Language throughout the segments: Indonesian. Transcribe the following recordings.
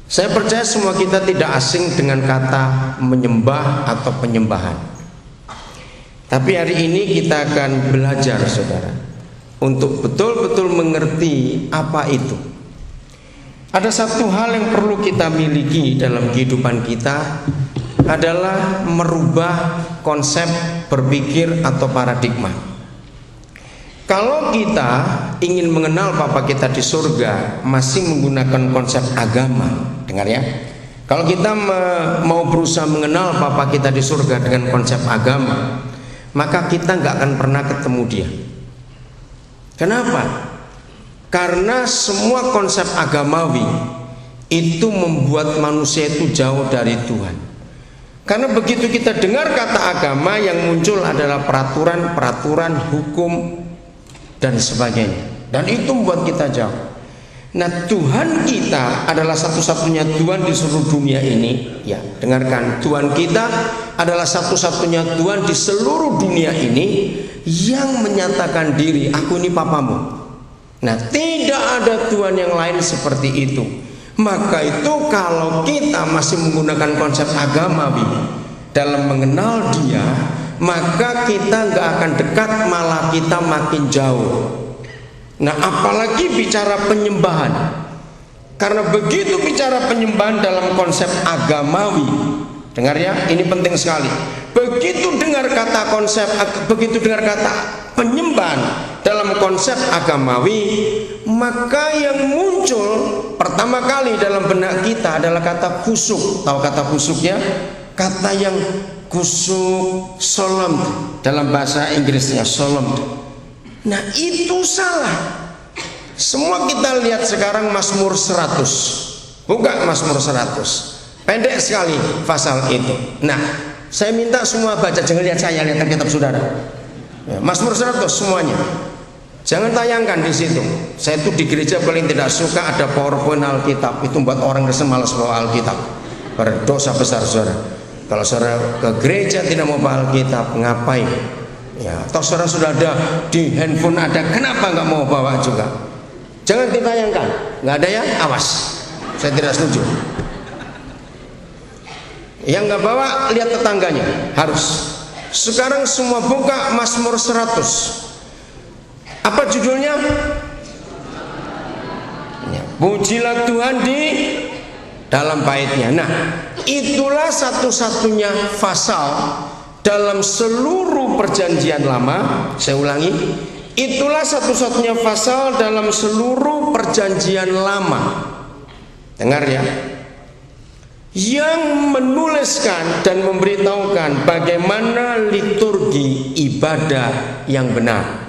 Saya percaya semua kita tidak asing dengan kata menyembah atau penyembahan. Tapi hari ini kita akan belajar, saudara, untuk betul-betul mengerti apa itu. Ada satu hal yang perlu kita miliki dalam kehidupan kita, adalah merubah konsep berpikir atau paradigma. Kalau kita ingin mengenal Bapa kita di surga masih menggunakan konsep agama, dengar ya. Kalau kita mau berusaha mengenal Bapa kita di surga dengan konsep agama, maka kita nggak akan pernah ketemu Dia. Kenapa? Karena semua konsep agamawi itu membuat manusia itu jauh dari Tuhan. Karena begitu kita dengar kata agama, yang muncul adalah peraturan, hukum, dan sebagainya. Dan itu membuat kita jauh. Nah, Tuhan kita adalah satu-satunya Tuhan di seluruh dunia ini. Ya, dengarkan, Tuhan kita adalah satu-satunya Tuhan di seluruh dunia ini yang menyatakan diri, aku ini papamu. Nah, tidak ada Tuhan yang lain seperti itu. Maka itu kalau kita masih menggunakan konsep agamawi dalam mengenal Dia, maka kita nggak akan dekat, malah kita makin jauh. Nah, apalagi bicara penyembahan. Karena begitu bicara penyembahan dalam konsep agamawi, dengar ya, ini penting sekali. Begitu dengar kata penyembahan dalam konsep agamawi, maka yang muncul pertama kali dalam benak kita adalah kata khusyuk. Tahu kata khusyuknya? Kata yang khusyuk, solemn, dalam bahasa Inggrisnya solemn. Nah, itu salah. Semua kita lihat sekarang Mazmur 100. Buka Mazmur 100. Pendek sekali pasal itu. Nah, saya minta semua baca, jangan lihat saya, lihat kitab saudara. Ya, Mazmur 100 semuanya. Jangan tayangkan di situ. Saya itu di gereja paling tidak suka ada PowerPoint Alkitab. Itu buat orang Kristen malas bawa Alkitab. Berdosa besar, saudara. Kalau saudara ke gereja tidak mau bawa Alkitab, ngapain? Ya, atau saudara sudah ada di handphone ada, kenapa nggak mau bawa juga? Jangan ditayangkan. Nggak ada ya, awas. Saya tidak setuju. Yang nggak bawa, lihat tetangganya. Harus. Sekarang semua buka Mazmur 100. Apa judulnya? Ya, pujilah Tuhan di dalam baitnya. Nah, itulah satu-satunya pasal dalam seluruh perjanjian lama. Saya ulangi, itulah satu-satunya pasal dalam seluruh perjanjian lama. Dengar ya, yang menuliskan dan memberitahukan bagaimana liturgi ibadah yang benar.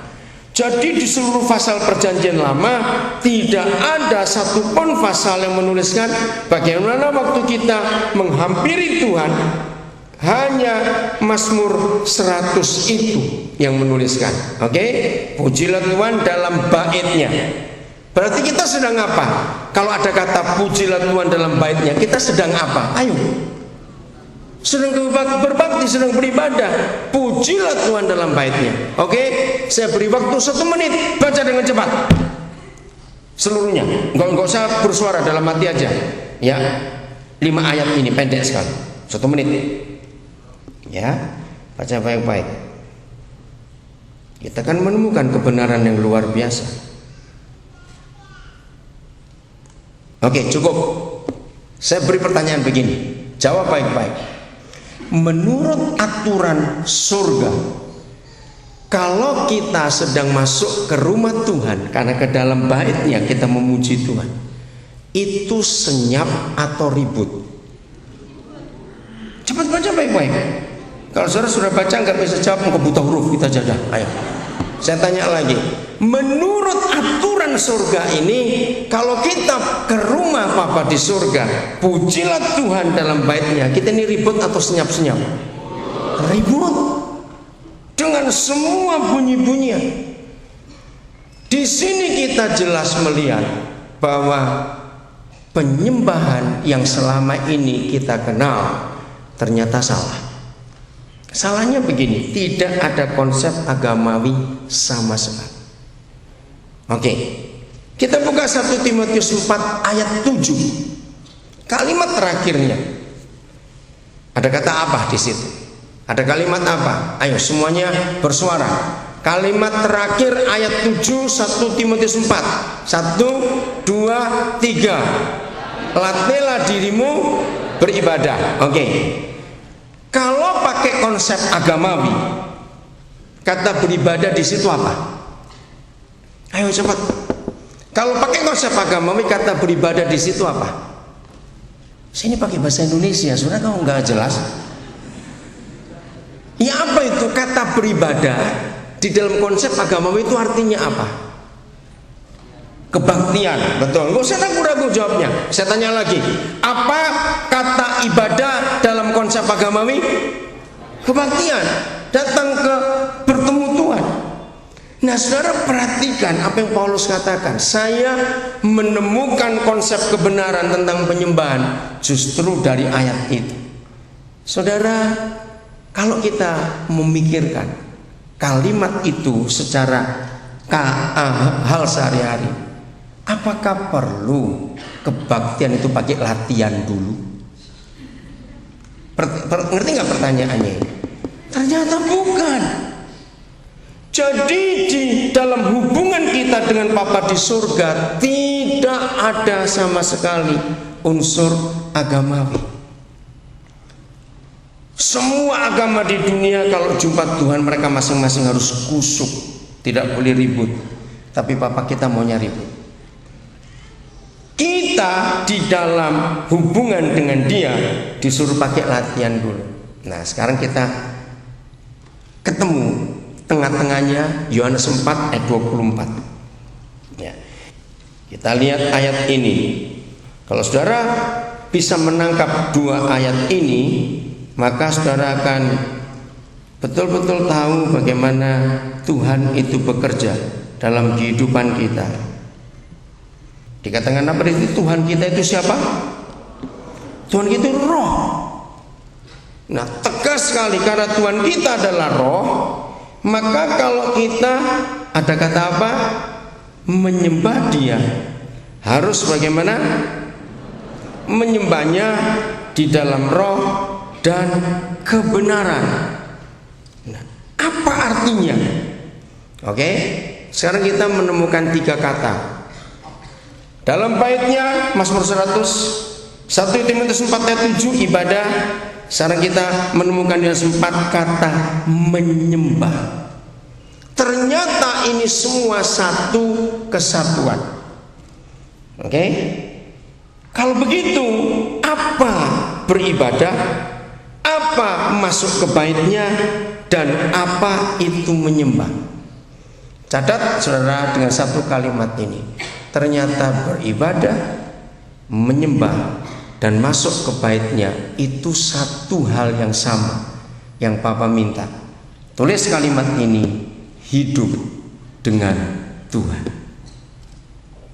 Jadi di seluruh pasal perjanjian lama tidak ada satupun pasal yang menuliskan bagaimana waktu kita menghampiri Tuhan. Hanya Mazmur 100 itu yang menuliskan. Oke? Pujilah Tuhan dalam baitnya. Berarti kita sedang apa? Kalau ada kata pujilah Tuhan dalam baitnya, kita sedang apa? Ayo. Sedang berbakti, sedang beribadah. Pujilah Tuhan dalam baitnya. Oke? Saya beri waktu 1 menit, baca dengan cepat seluruhnya. Enggak usah bersuara, dalam hati aja. Ya. 5 ayat ini pendek sekali. 1 menit. Ya, baca baik-baik. Kita akan menemukan kebenaran yang luar biasa. Oke, cukup. Saya beri pertanyaan begini, jawab baik-baik. Menurut aturan surga, kalau kita sedang masuk ke rumah Tuhan, karena ke dalam baitnya kita memuji Tuhan, itu senyap atau ribut? Cepat baca baik-baik. Kalau saudara sudah baca nggak bisa jawab, nggak buta huruf, kita jadah. Ayo, saya tanya lagi. Menurut aturan surga ini, kalau kita ke rumah Bapa di surga, pujilah Tuhan dalam baitnya, kita ini ribut atau senyap-senyap? Ribut dengan semua bunyi-bunyian. Di sini kita jelas melihat bahwa penyembahan yang selama ini kita kenal ternyata salah. Salahnya begini, tidak ada konsep agamawi sama sekali. Oke, kita buka 1 Timotius 4 ayat 7. Kalimat terakhirnya ada kata apa di situ? Ada kalimat apa? Ayo semuanya bersuara. Kalimat terakhir ayat 7 1 Timotius 4. 1, 2, 3. Latihlah dirimu beribadah. Oke. Kalau pakai konsep agamawi, kata beribadah di situ apa? Ayo cepat. Kalau pakai konsep agamawi, kata beribadah di situ apa? Saya ini pakai bahasa Indonesia, sebenarnya kamu nggak jelas. Ya apa itu kata beribadah di dalam konsep agamawi itu artinya apa? Kebaktian, betul. Nggak usah ragu-ragu jawabnya. Saya tanya lagi, apa kata ibadah dalam konsep agamawi? Kebaktian, datang ke bertemu Tuhan. Nah, saudara perhatikan apa yang Paulus katakan. Saya menemukan konsep kebenaran tentang penyembahan justru dari ayat itu. Saudara, kalau kita memikirkan kalimat itu secara hal sehari-hari, apakah perlu kebaktian itu pakai latihan dulu? Ngerti nggak pertanyaannya ini? Ternyata bukan. Jadi di dalam hubungan kita dengan Bapa di surga tidak ada sama sekali unsur agamawi. Semua agama di dunia kalau jumpa Tuhan mereka masing-masing harus kusuk, tidak boleh ribut. Tapi Papa kita maunya ribut. Kita di dalam hubungan dengan Dia disuruh pakai latihan dulu. Nah, sekarang kita ketemu tengah-tengahnya Yohanes 4 ayat 24. Ya. Kita lihat ayat ini. Kalau saudara bisa menangkap dua ayat ini, maka saudara akan betul-betul tahu bagaimana Tuhan itu bekerja dalam kehidupan kita. Dikatakan apa itu? Tuhan kita itu siapa? Tuhan kita itu roh. Nah, tegas sekali karena Tuhan kita adalah roh. Maka kalau kita ada kata apa? Menyembah Dia, harus bagaimana? Menyembahnya di dalam roh dan kebenaran. Nah, apa artinya? Oke, sekarang kita menemukan tiga kata dalam baitnya Mazmur 100, 1 Timotius 4 ayat 7 ibadah. Sekarang kita menemukan yang 4 kata menyembah. Ternyata ini semua satu kesatuan. Oke? Kalau begitu, apa beribadah? Apa masuk ke baitnya? Dan apa itu menyembah? Catat saudara dengan satu kalimat ini. Ternyata beribadah, menyembah, dan masuk ke baitnya itu satu hal yang sama yang Papa minta. Tulis kalimat ini, hidup dengan Tuhan.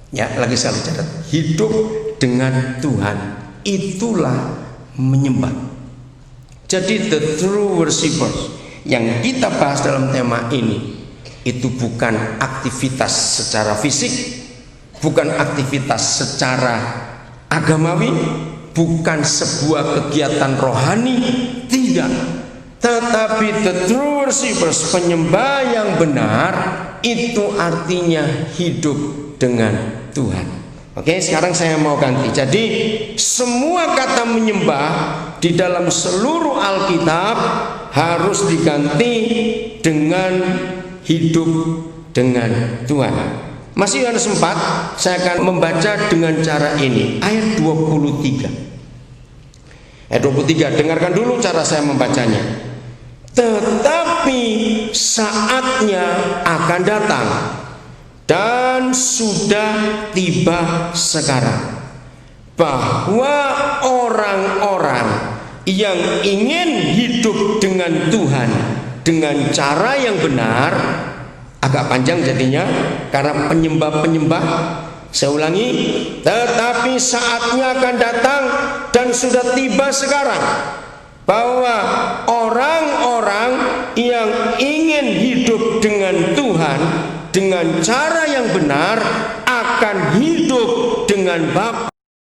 Ya, lagi sekali catat, hidup dengan Tuhan itulah menyembah. Jadi the true worshippers yang kita bahas dalam tema ini itu bukan aktivitas secara fisik, bukan aktivitas secara agamawi, bukan sebuah kegiatan rohani, tidak. Tetapi the true worshippers, penyembah yang benar, itu artinya hidup dengan Tuhan. Oke, sekarang saya mau ganti. Jadi semua kata menyembah di dalam seluruh Alkitab harus diganti dengan hidup dengan Tuhan. Masih Yohanes 4, saya akan membaca dengan cara ini, ayat 23. Ayat 23, dengarkan dulu cara saya membacanya. Tetapi saatnya akan datang dan sudah tiba sekarang, bahwa orang-orang yang ingin hidup dengan Tuhan dengan cara yang benar, agak panjang jadinya karena penyembah-penyembah. Saya ulangi, tetapi saatnya akan datang dan sudah tiba sekarang, bahwa orang-orang yang ingin hidup dengan Tuhan dengan cara yang benar akan hidup dengan Bapa